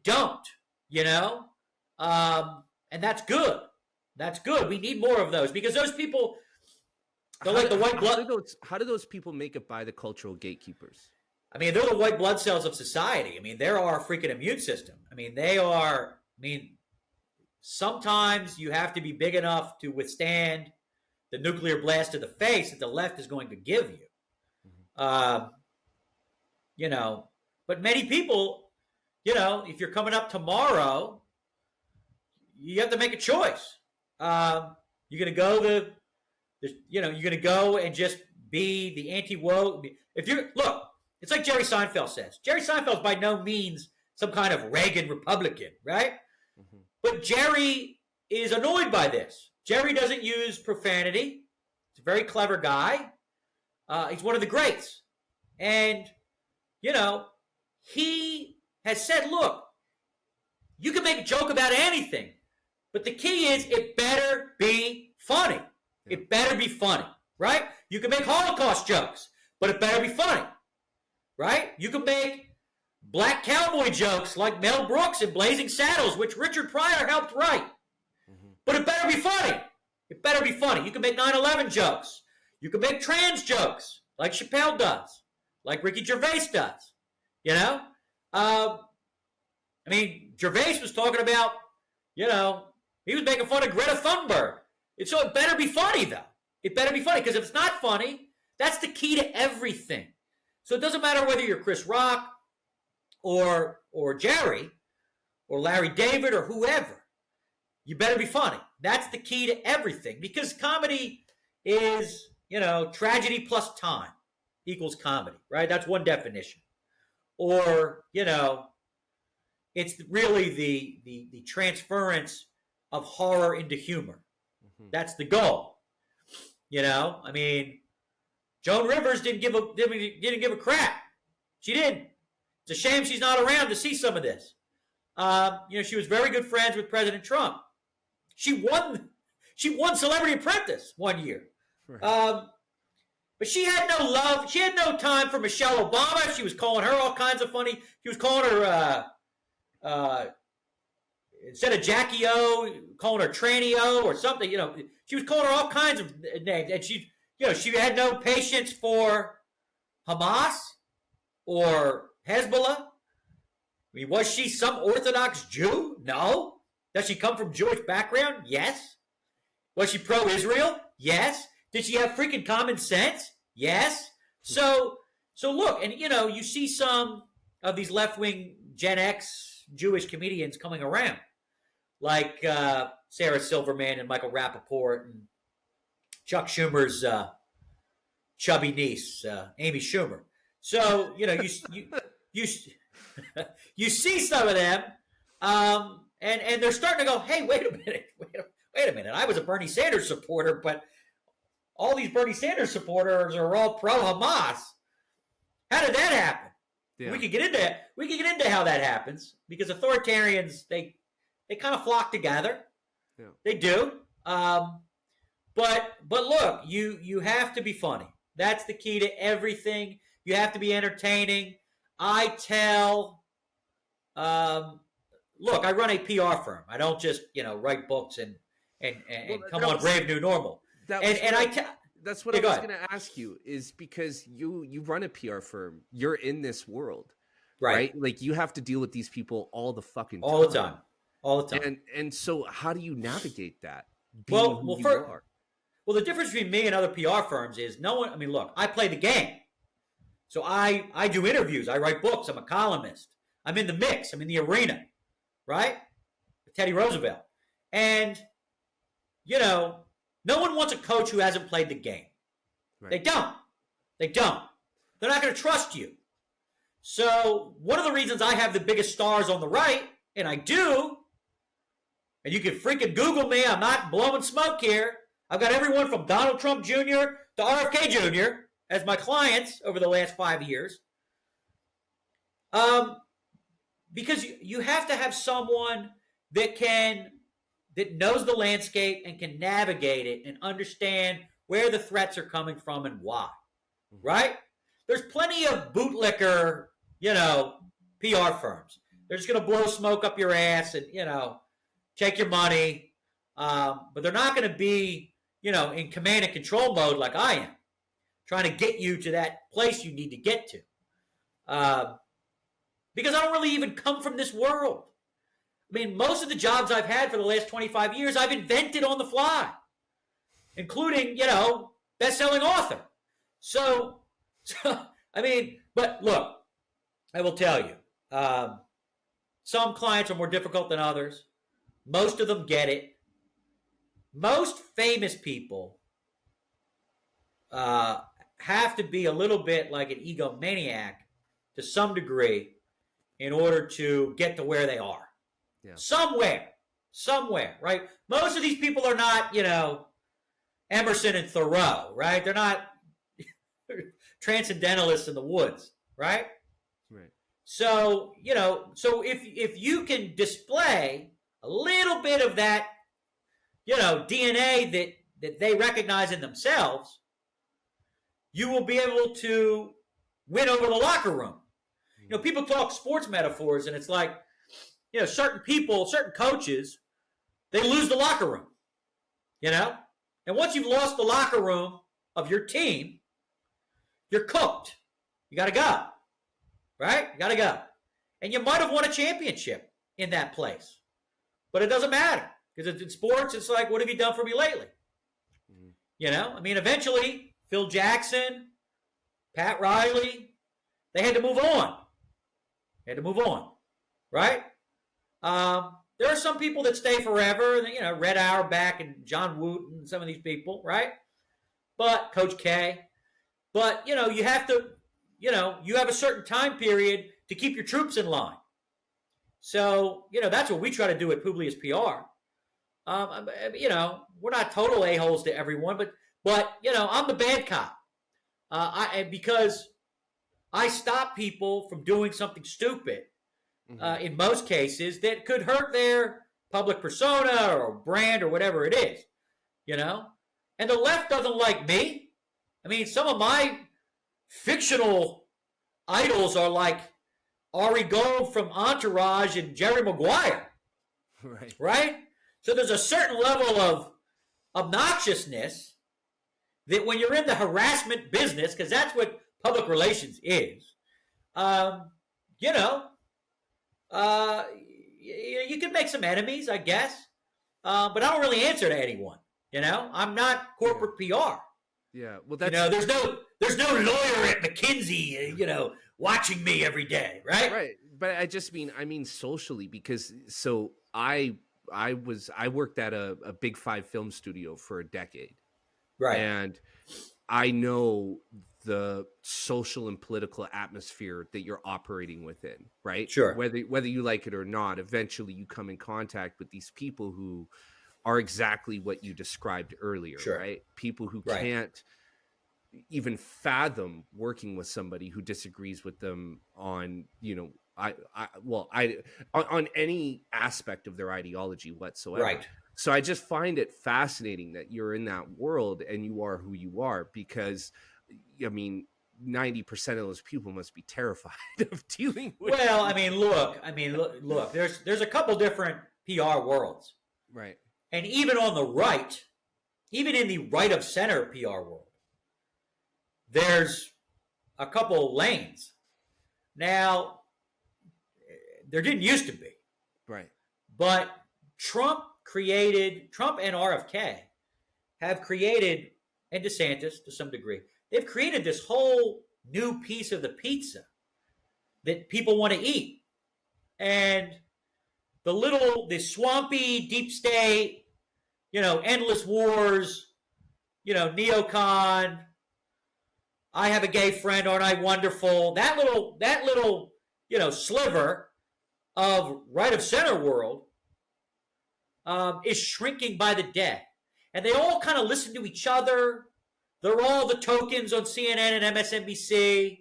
don't, and that's good. That's good. We need more of those because those people, they're like the white blood. How do those people make it by the cultural gatekeepers? I mean, they're the white blood cells of society. I mean, they're our freaking immune system. I mean, sometimes you have to be big enough to withstand the nuclear blast to the face that the left is going to give you. But many people, if you're coming up tomorrow, you have to make a choice. You're going to go and just be the anti-woke. It's like Jerry Seinfeld says. Jerry Seinfeld's by no means some kind of Reagan Republican, right? Mm-hmm. But Jerry is annoyed by this. Jerry doesn't use profanity. He's a very clever guy. He's one of the greats. And, he has said, look, you can make a joke about anything, but the key is it better be funny. Yeah. It better be funny, right? You can make Holocaust jokes, but it better be funny, right? You can make black cowboy jokes like Mel Brooks in Blazing Saddles, which Richard Pryor helped write. Mm-hmm. But it better be funny. It better be funny. You can make 9/11 jokes. You can make trans jokes like Chappelle does, like Ricky Gervais does. Gervais was talking about, he was making fun of Greta Thunberg. So it better be funny, though. It better be funny, because if it's not funny, that's the key to everything. So it doesn't matter whether you're Chris Rock or Jerry or Larry David or whoever. You better be funny. That's the key to everything, because comedy is, tragedy plus time equals comedy, right? That's one definition. Or, it's really the transference of horror into humor. Mm-hmm. That's the goal. Joan Rivers didn't give a crap. She didn't. It's a shame she's not around to see some of this. She was very good friends with President Trump. She won Celebrity Apprentice one year. Right. But she had no love. She had no time for Michelle Obama. She was calling her all kinds of funny. She was calling her, instead of Jackie O, calling her Tranny O or something. She was calling her all kinds of names. And she had no patience for Hamas or Hezbollah. Was she some Orthodox Jew? No. Does she come from Jewish background? Yes. Was she pro-Israel? Yes. Did she have freaking common sense? Yes. So look, and you see some of these left-wing Gen X Jewish comedians coming around, like Sarah Silverman and Michael Rappaport and Chuck Schumer's chubby niece, Amy Schumer. So you see some of them, and they're starting to go, hey, wait a minute. I was a Bernie Sanders supporter, but all these Bernie Sanders supporters are all pro-Hamas. How did that happen? Yeah. We could get into how that happens, because authoritarians they kind of flock together. Yeah. They do. But look, you have to be funny. That's the key to everything. You have to be entertaining. I run a PR firm. I don't just write books and come on Brave New Normal. That's what I was going to ask you, is because you run a PR firm. You're in this world, right? Like, you have to deal with these people all the fucking time. All the time. And so how do you navigate that? Well, the difference between me and other PR firms is look, I play the game. So I do interviews. I write books. I'm a columnist. I'm in the mix. I'm in the arena, right? With Teddy Roosevelt. And, no one wants a coach who hasn't played the game. Right. They don't. They're not going to trust you. So one of the reasons I have the biggest stars on the right, and I do, and you can freaking Google me, I'm not blowing smoke here. I've got everyone from Donald Trump Jr. to RFK Jr. as my clients over the last 5 years. Because you have to have someone that knows the landscape and can navigate it and understand where the threats are coming from and why. Right? There's plenty of bootlicker, PR firms. They're just going to blow smoke up your ass and, take your money. But they're not going to be, in command and control mode like I am, trying to get you to that place you need to get to. Because I don't really even come from this world. I mean, most of the jobs I've had for the last 25 years, I've invented on the fly, including, best-selling author. So, I mean, but look, I will tell you, some clients are more difficult than others. Most of them get it. Most famous people have to be a little bit like an egomaniac to some degree in order to get to where they are. Yeah. Somewhere, right? Most of these people are not, Emerson and Thoreau, right? They're not transcendentalists in the woods, right? Right. So, so if you can display a little bit of that, DNA that they recognize in themselves, you will be able to win over the locker room. People talk sports metaphors, and it's like, certain people, certain coaches, they lose the locker room, And once you've lost the locker room of your team, you're cooked. You got to go, right? You got to go. And you might have won a championship in that place, but it doesn't matter because in sports, it's like, what have you done for me lately? I mean, eventually, Phil Jackson, Pat Riley, they had to move on. Right? There are some people that stay forever, Red Auerbach and John Wooten, some of these people, right? But Coach K. But, you have to, you have a certain time period to keep your troops in line. So, that's what we try to do at Publius PR. We're not total a-holes to everyone, but I'm the bad cop. Because I stop people from doing something stupid, in most cases, that could hurt their public persona or brand or whatever it is, And the left doesn't like me. I mean, some of my fictional idols are like Ari Gold from Entourage and Jerry Maguire. Right? So there's a certain level of obnoxiousness that when you're in the harassment business, because that's what public relations is, you can make some enemies, I guess, but I don't really answer to anyone. I'm not corporate PR. Yeah, well, that's there's no lawyer at McKinsey, watching me every day, right? Right, but I mean socially, because I worked at a Big Five film studio for a decade, right? And I know the social and political atmosphere that you're operating within, right? Sure. Whether you like it or not, eventually you come in contact with these people who are exactly what you described earlier, sure. Right? People who can't even fathom working with somebody who disagrees with them on, on any aspect of their ideology whatsoever. Right. So I just find it fascinating that you're in that world and you are who you are, because, I mean, 90% of those people must be terrified of dealing with. Well, look. There's a couple different PR worlds, right? And even on the right, even in the right of center PR world, there's a couple lanes. Now, there didn't used to be, right? But Trump and RFK have created, and DeSantis to some degree, they've created this whole new piece of the pizza that people want to eat. And the swampy deep state, endless wars, neocon, I have a gay friend, aren't I wonderful? That little, sliver of right of center world is shrinking by the day. And they all kind of listen to each other. They're all the tokens on CNN and MSNBC.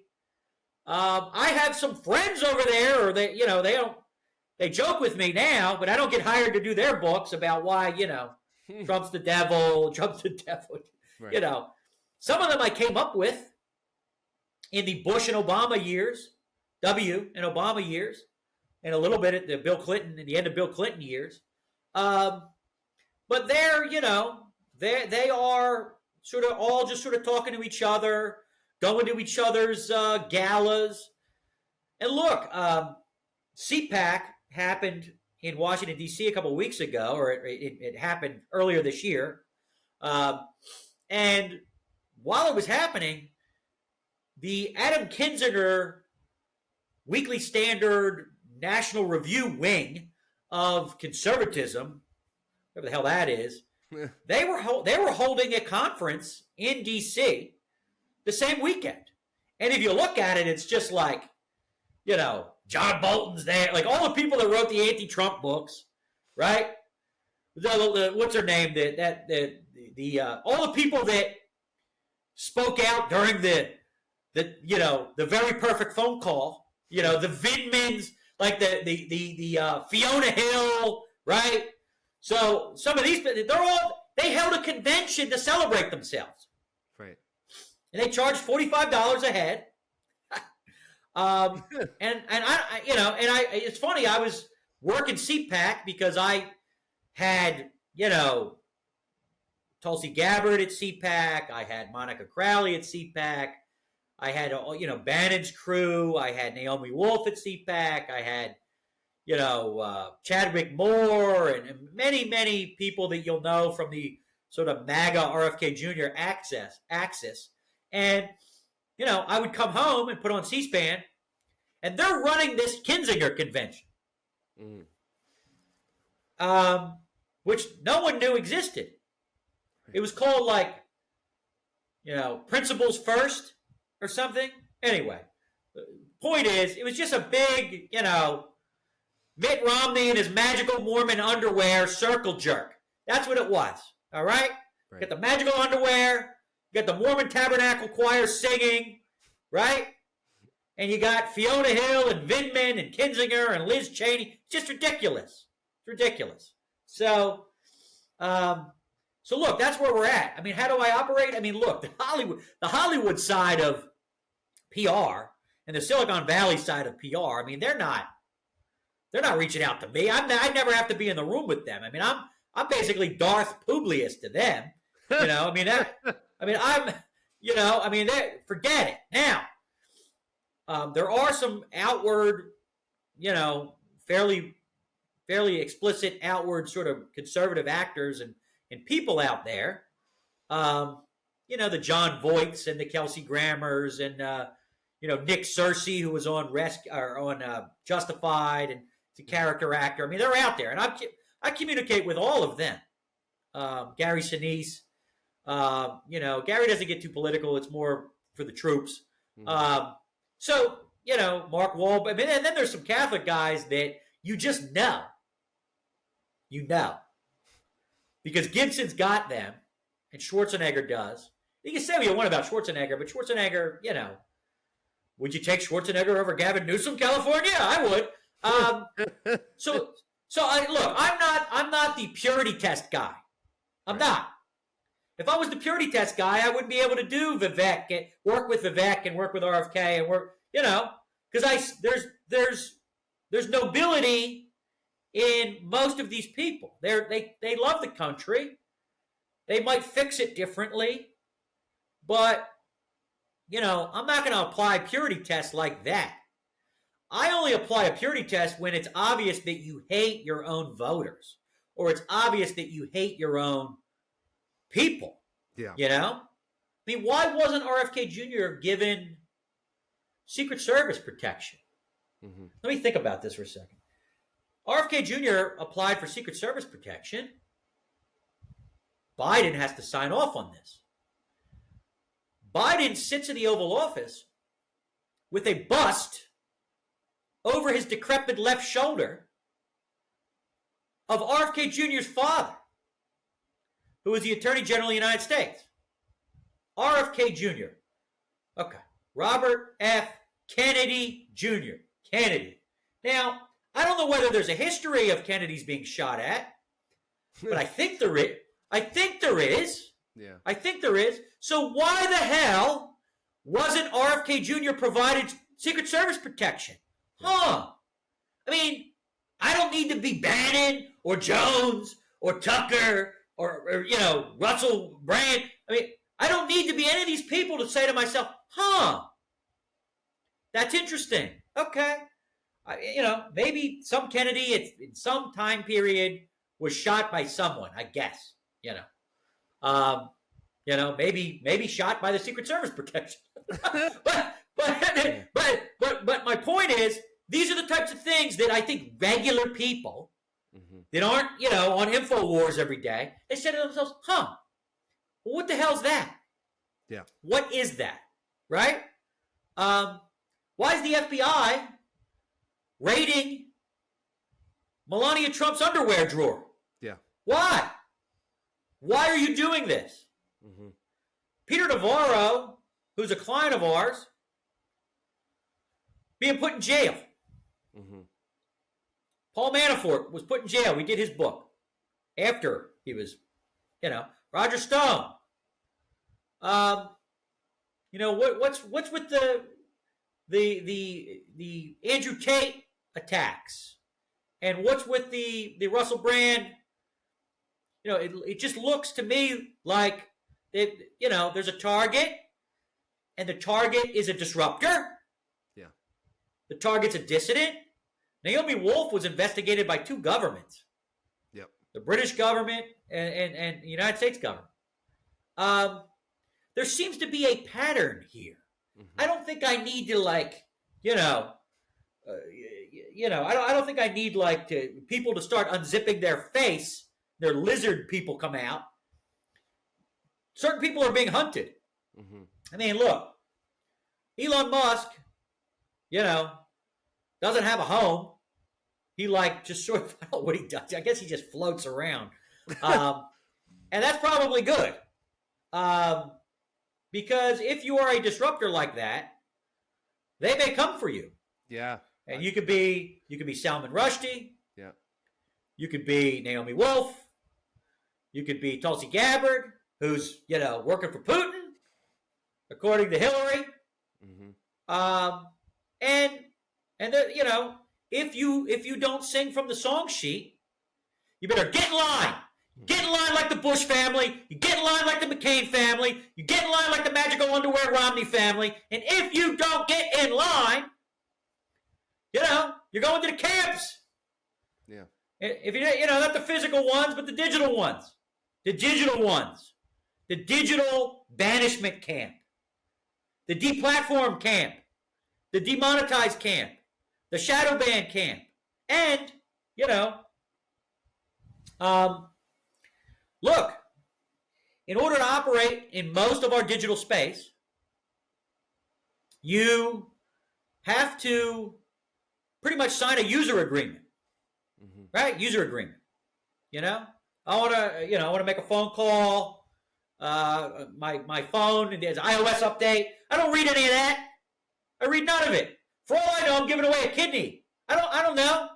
I have some friends over there, or they joke with me now, but I don't get hired to do their books about why, Trump's the devil, Trump's the devil. Right. Some of them I came up with in the Bush and Obama years, W and Obama years, and a little bit at the Bill Clinton, in the end of Bill Clinton years. But they're, they are sort of all just sort of talking to each other, going to each other's galas. And look, CPAC happened in Washington, D.C. a couple of weeks ago, or it happened earlier this year. And while it was happening, the Adam Kinzinger Weekly Standard National Review wing of conservatism, whatever the hell that is, they were holding a conference in D.C. the same weekend. And if you look at it, it's just like, John Bolton's there, like all the people that wrote the anti-Trump books, right? What's her name? All the people that spoke out during the very perfect phone call, the Vindmans, like the Fiona Hill, right? So some of these, they held a convention to celebrate themselves. Right. And they charged $45 a head. It's funny, I was working CPAC because I had, Tulsi Gabbard at CPAC. I had Monica Crowley at CPAC. I had, Bannon's crew. I had Naomi Wolf at CPAC. I had, Chadwick Moore and many, many people that you'll know from the sort of MAGA RFK Jr. axis. And, I would come home and put on C-SPAN, and they're running this Kinzinger convention, which no one knew existed. It was called Principles First or something. Anyway, the point is, it was just a big, Mitt Romney in his magical Mormon underwear circle jerk. That's what it was. All right? Get the magical underwear, get the Mormon Tabernacle Choir singing, right? And you got Fiona Hill and Vindman and Kinzinger and Liz Cheney. It's just ridiculous. It's ridiculous. So look, that's where we're at. I mean, how do I operate? I mean, look, the Hollywood side of PR and the Silicon Valley side of PR, I mean, they're not reaching out to me. I never have to be in the room with them. I mean, I'm basically Darth Publius to them. Forget it. Now, there are some outward, fairly explicit outward sort of conservative actors and people out there. The John Voights and the Kelsey Grammers and Nick Searcy, who was on Justified, and it's a character actor. I mean, they're out there, and I communicate with all of them. Gary Sinise, Gary doesn't get too political; it's more for the troops. Mark Wahlberg. I mean, and then there's some Catholic guys that you just know, because Gibson's got them, and Schwarzenegger does. You can say what you want about Schwarzenegger, but Schwarzenegger, would you take Schwarzenegger over Gavin Newsom, California? I would. I'm not the purity test guy. I'm not. If I was the purity test guy, I wouldn't be able to do Vivek, and work with Vivek and work with RFK and work, because there's nobility in most of these people. They love the country. They might fix it differently, but I'm not going to apply purity tests like that. I only apply a purity test when it's obvious that you hate your own voters, or it's obvious that you hate your own people. Yeah. I mean, why wasn't RFK Jr. given Secret Service protection? Mm-hmm. Let me think about this for a second. RFK Jr. applied for Secret Service protection. Biden has to sign off on this. Biden sits in the Oval Office with a bust over his decrepit left shoulder of RFK Jr.'s father, who was the Attorney General of the United States. RFK Jr. Okay. Robert F. Kennedy Jr. Kennedy. Now, I don't know whether there's a history of Kennedys being shot at, but I think there is. I think there is. Yeah. I think there is. So why the hell wasn't RFK Jr. provided Secret Service protection? Huh? I mean, I don't need to be Bannon or Jones or Tucker or Russell Brand. I mean, I don't need to be any of these people to say to myself, huh, that's interesting. Okay. Maybe some Kennedy in some time period was shot by someone, I guess, maybe shot by the Secret Service protection. but my point is, these are the types of things that I think regular people that aren't, on InfoWars every day, they say to themselves, huh, well, what the hell's that? Yeah. What is that? Right? Why is the FBI raiding Melania Trump's underwear drawer? Yeah. Why? Why are you doing this? Peter Navarro, who's a client of ours, being put in jail. Paul Manafort was put in jail. We did his book after he was, Roger Stone. What's with the Andrew Tate attacks, and what's with the Russell Brand? It just looks to me like there's a target, and the target is a disruptor. Yeah. The target's a dissident. Naomi Wolf was investigated by two governments. Yep. The British government and the United States government. There seems to be a pattern here. I don't think I need to I don't think I need people to start unzipping their face. Their lizard people come out. Certain people are being hunted. I mean, look, Elon Musk, doesn't have a home. He just sort of, I don't know what he does. I guess he just floats around. And that's probably good. Because if you are a disruptor like that, they may come for you. Yeah. And you could be Salman Rushdie. Yeah. You could be Naomi Wolf. You could be Tulsi Gabbard, who's, working for Putin, according to Hillary. If you don't sing from the song sheet, you better get in line. Get in line like the Bush family. You get in line like the McCain family. You get in line like the magical underwear Romney family. And if you don't get in line, you're going to the camps. Yeah. If not the physical ones, but the digital ones. The digital ones. The digital banishment camp. The deplatform camp. The demonetized camp. The shadow ban camp. And, look, in order to operate in most of our digital space, you have to pretty much sign a user agreement. Right? User agreement. I want to make a phone call. My phone, and there's an iOS update. I don't read any of that. I read none of it. For all I know, I'm giving away a kidney. I don't know.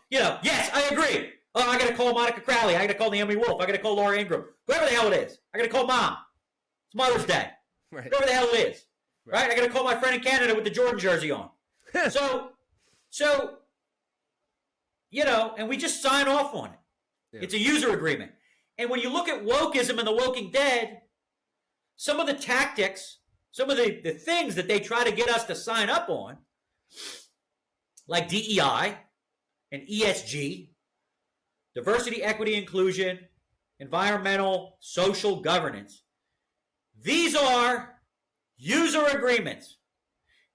Yes, I agree. Oh, I got to call Monica Crowley. I got to call Naomi Wolf. I got to call Laura Ingraham. Whoever the hell it is. I got to call Mom. It's Mother's Day. Right. Whoever the hell it is. Right? I got to call my friend in Canada with the Jordan jersey on. So, and we just sign off on it. Yeah. It's a user agreement. And when you look at wokeism and the Woking Dead, some of the tactics, some of the things that they try to get us to sign up on, like DEI and ESG, diversity, equity, inclusion, environmental, social governance, these are user agreements.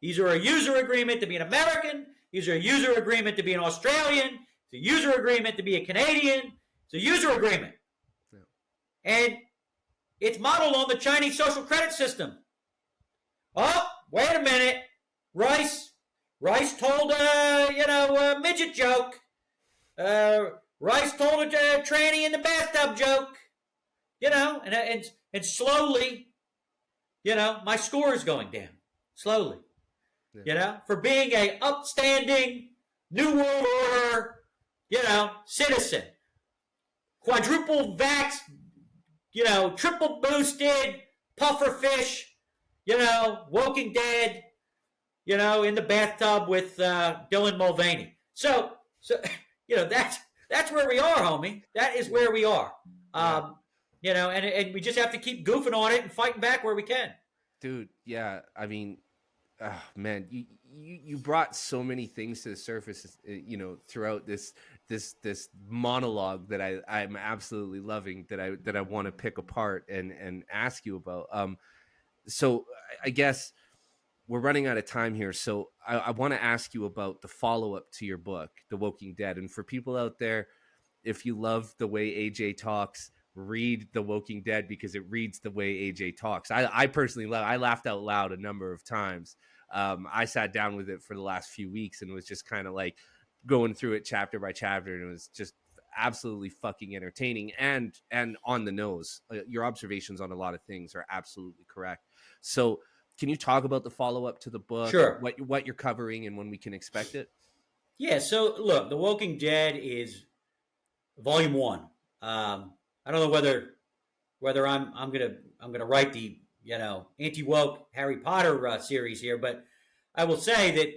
These are a user agreement to be an American. These are a user agreement to be an Australian. It's a user agreement to be a Canadian. It's a user agreement. Yeah. And it's modeled on the Chinese social credit system. Oh, wait a minute. Rice told a midget joke. Rice told a tranny in the bathtub joke. And slowly, my score is going down. slowly, Yeah. for being a upstanding New World Order, citizen. Quadruple vax, triple boosted, puffer fish, Woking Dead, in the bathtub with Dylan Mulvaney. So that's where we are, homie. That is where we are. And we just have to keep goofing on it and fighting back where we can. Dude, yeah. I mean, oh, man, you brought so many things to the surface, throughout this monologue that I'm absolutely loving, that I want to pick apart and ask you about. So I guess we're running out of time here. So I want to ask you about the follow-up to your book, The Woking Dead. And for people out there, if you love the way AJ talks, read The Woking Dead, because it reads the way AJ talks. I personally I laughed out loud a number of times. I sat down with it for the last few weeks and was just kind of like going through it chapter by chapter, and it was just absolutely fucking entertaining and on the nose. Your observations on a lot of things are absolutely correct. So can you talk about the follow-up to the book? Sure. What you're covering and when we can expect it? Yeah, so look, The Woking Dead is volume 1. I don't know whether I'm gonna write the anti-woke Harry Potter series here, but I will say that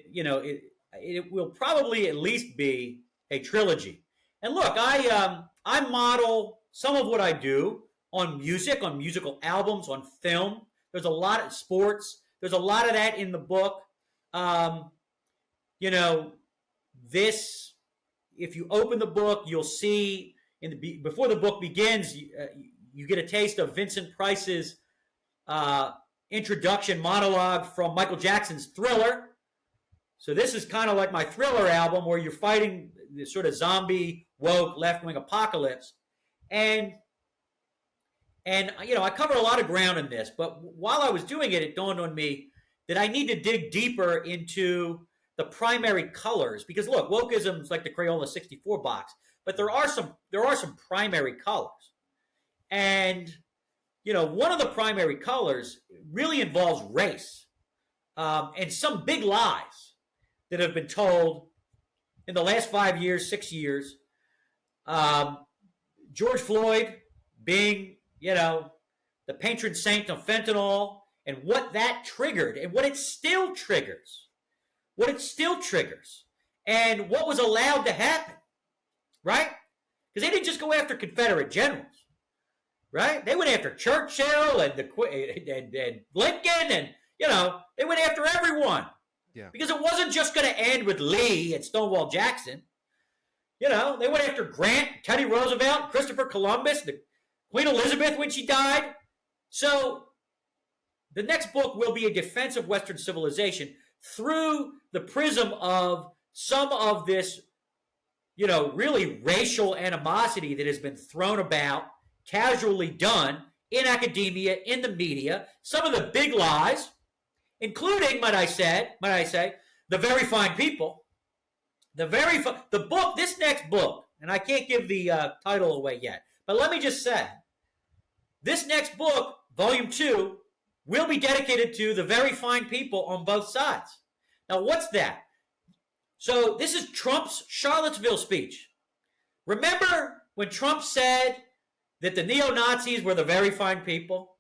it will probably at least be a trilogy. And look, I model some of what I do on music, on musical albums, on film. There's a lot of sports. There's a lot of that in the book. This, if you open the book, you'll see before the book begins, you get a taste of Vincent Price's introduction monologue from Michael Jackson's Thriller. So this is kind of like my Thriller album, where you're fighting this sort of zombie, woke, left-wing apocalypse. And I cover a lot of ground in this, but while I was doing it, it dawned on me that I need to dig deeper into the primary colors, because look, wokeism is like the Crayola 64 box, but there are some primary colors. And one of the primary colors really involves race, and some big lies that have been told in the last 5 years, 6 years. George Floyd being, the patron saint of fentanyl, and what that triggered, and what it still triggers, and what was allowed to happen, right? Because they didn't just go after Confederate generals, right? They went after Churchill and Lincoln, and they went after everyone. Yeah. Because it wasn't just going to end with Lee and Stonewall Jackson. They went after Grant, Teddy Roosevelt, Christopher Columbus, the Queen Elizabeth when she died. So the next book will be a defense of Western civilization through the prism of some of this, really racial animosity that has been thrown about, casually done in academia, in the media, some of the big lies, including, might I say, the very fine people. The book, this next book, and I can't give the title away yet, but let me just say, this next book, volume 2, will be dedicated to the very fine people on both sides. Now, what's that? So this is Trump's Charlottesville speech. Remember when Trump said that the neo-Nazis were the very fine people?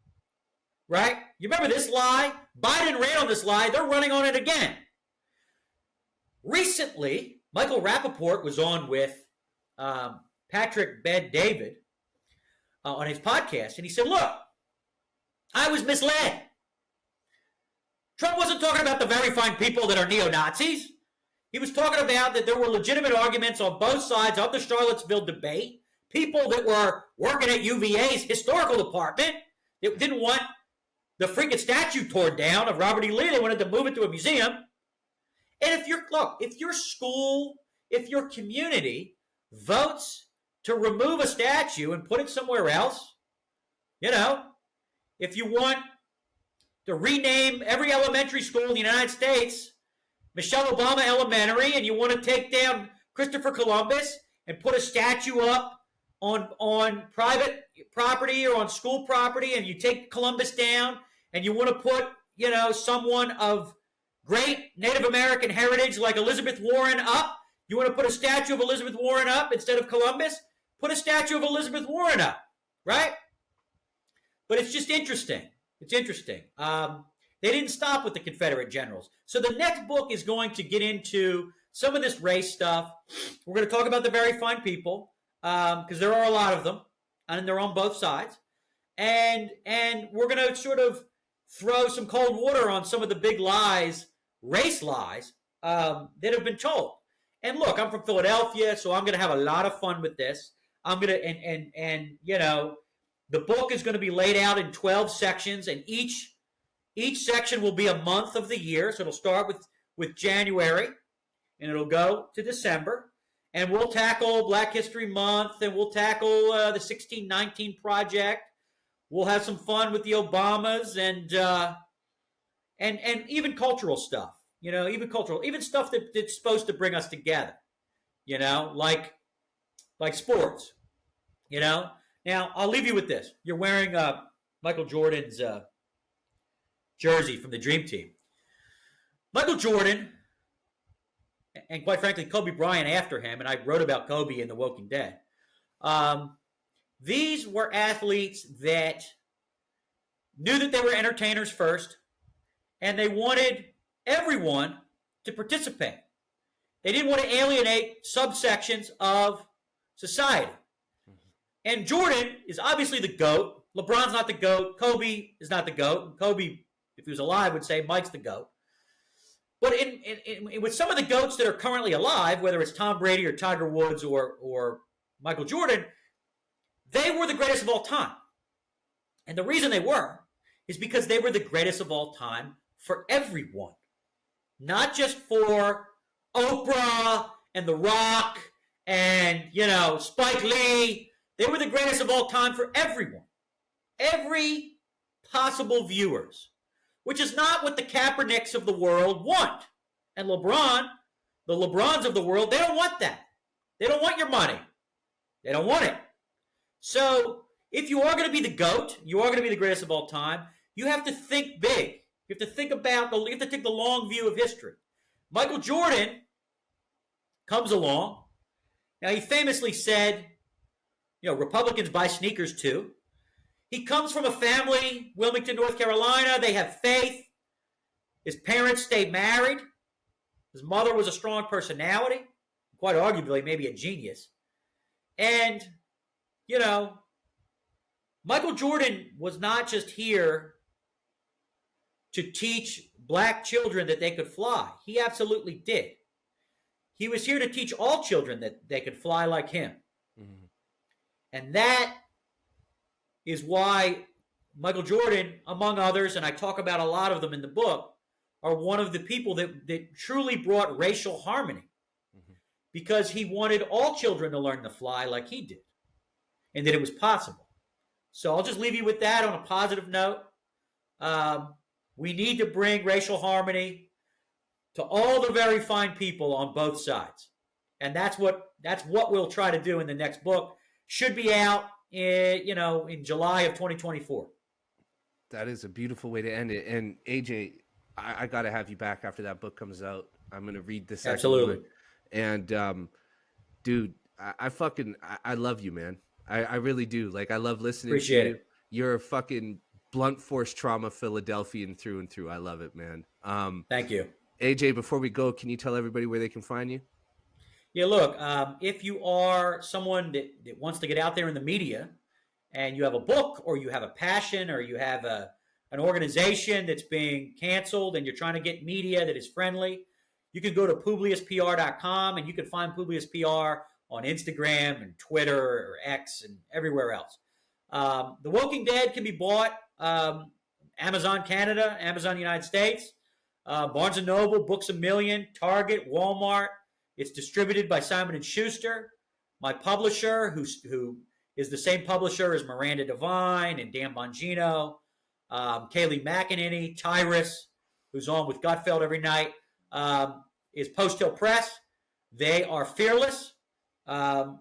Right? You remember this lie? Biden ran on this lie. They're running on it again. Recently, Michael Rappaport was on with Patrick Bet-David on his podcast, and he said, look, I was misled. Trump wasn't talking about the very fine people that are neo-Nazis. He was talking about that there were legitimate arguments on both sides of the Charlottesville debate. People that were working at UVA's historical department that didn't want the freaking statue torn down of Robert E. Lee. They wanted to move it to a museum. And if your school, if your community votes to remove a statue and put it somewhere else, if you want to rename every elementary school in the United States Michelle Obama Elementary, and you want to take down Christopher Columbus and put a statue up on private property or on school property, and you take Columbus down, and you want to put someone of great Native American heritage like Elizabeth Warren up? You want to put a statue of Elizabeth Warren up instead of Columbus? Put a statue of Elizabeth Warren up, right? But it's just interesting. It's interesting. They didn't stop with the Confederate generals. So the next book is going to get into some of this race stuff. We're going to talk about the very fine people, because there are a lot of them, and they're on both sides. And we're going to sort of throw some cold water on some of the big lies, race lies, that have been told. And look, I'm from Philadelphia, so I'm going to have a lot of fun with this. I'm going to, and the book is going to be laid out in 12 sections, and each section will be a month of the year. So it'll start with January, and it'll go to December. And we'll tackle Black History Month, and we'll tackle the 1619 Project. We'll have some fun with the Obamas, and even cultural stuff. Even stuff that's supposed to bring us together. Like sports. Now I'll leave you with this. You're wearing Michael Jordan's jersey from the Dream Team. Michael Jordan, and quite frankly, Kobe Bryant after him, and I wrote about Kobe in The Walking Dead. These were athletes that knew that they were entertainers first, and they wanted everyone to participate. They didn't want to alienate subsections of society. And Jordan is obviously the GOAT. LeBron's not the GOAT. Kobe is not the GOAT. Kobe, if he was alive, would say Mike's the GOAT. But with some of the GOATs that are currently alive, whether it's Tom Brady or Tiger Woods or Michael Jordan, they were the greatest of all time. And the reason they were is because they were the greatest of all time for everyone. Not just for Oprah and The Rock and, Spike Lee. They were the greatest of all time for everyone. Every possible viewers. Which is not what the Kaepernicks of the world want. And LeBron, the LeBrons of the world, they don't want that. They don't want your money. They don't want it. So, if you are going to be the GOAT, you are going to be the greatest of all time, you have to think big. You have to think about, you have to take the long view of history. Michael Jordan comes along. Now, he famously said, Republicans buy sneakers too. He comes from a family, Wilmington, North Carolina. They have faith. His parents stayed married. His mother was a strong personality, quite arguably maybe a genius. And, Michael Jordan was not just here to teach black children that they could fly. He absolutely did. He was here to teach all children that they could fly like him. Mm-hmm. And that is why Michael Jordan, among others, and I talk about a lot of them in the book, are one of the people that truly brought racial harmony. Mm-hmm. Because he wanted all children to learn to fly like he did. And that it was possible. So I'll just leave you with that on a positive note. We need to bring racial harmony to all the very fine people on both sides. And that's what we'll try to do in the next book. Should be out in July of 2024. That is a beautiful way to end it. And AJ, I got to have you back after that book comes out. I'm going to read this. Absolutely. And dude, I love you, man. I really do. Like, I love listening Appreciate to you. it. You're a fucking blunt force trauma Philadelphian through and through. I love it, man. Thank you. AJ, before we go, can you tell everybody where they can find you? Yeah, look, if you are someone that wants to get out there in the media and you have a book or you have a passion or you have an organization that's being canceled and you're trying to get media that is friendly, you can go to PubliusPR.com and you can find Publius PR on Instagram and Twitter or X and everywhere else. The Walking Dead can be bought Amazon Canada, Amazon United States, Barnes & Noble, Books A Million, Target, Walmart. It's distributed by Simon & Schuster. My publisher, who is the same publisher as Miranda Devine and Dan Bongino, Kaylee McEnany, Tyrus, who's on with Gutfeld every night, is Post Hill Press. They are fearless. And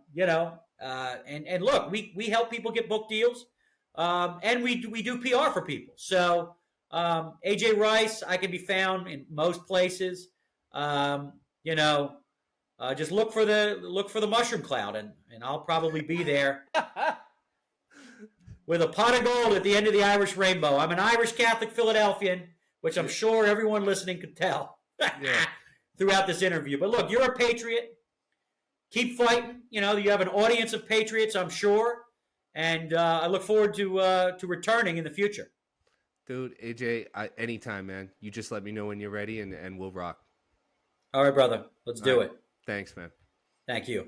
look, we help people get book deals, and we do PR for people. So AJ Rice, I can be found in most places. You know, just look for the mushroom cloud, and I'll probably be there with a pot of gold at the end of the Irish rainbow. I'm an Irish Catholic Philadelphian, which I'm sure everyone listening could tell throughout this interview. But look, you're a patriot. Keep fighting. You know, you have an audience of patriots, I'm sure, and I look forward to returning in the future. Dude, AJ, anytime, man. You just let me know when you're ready, and we'll rock. All right, brother. Let's do it. Thanks, man. Thank you.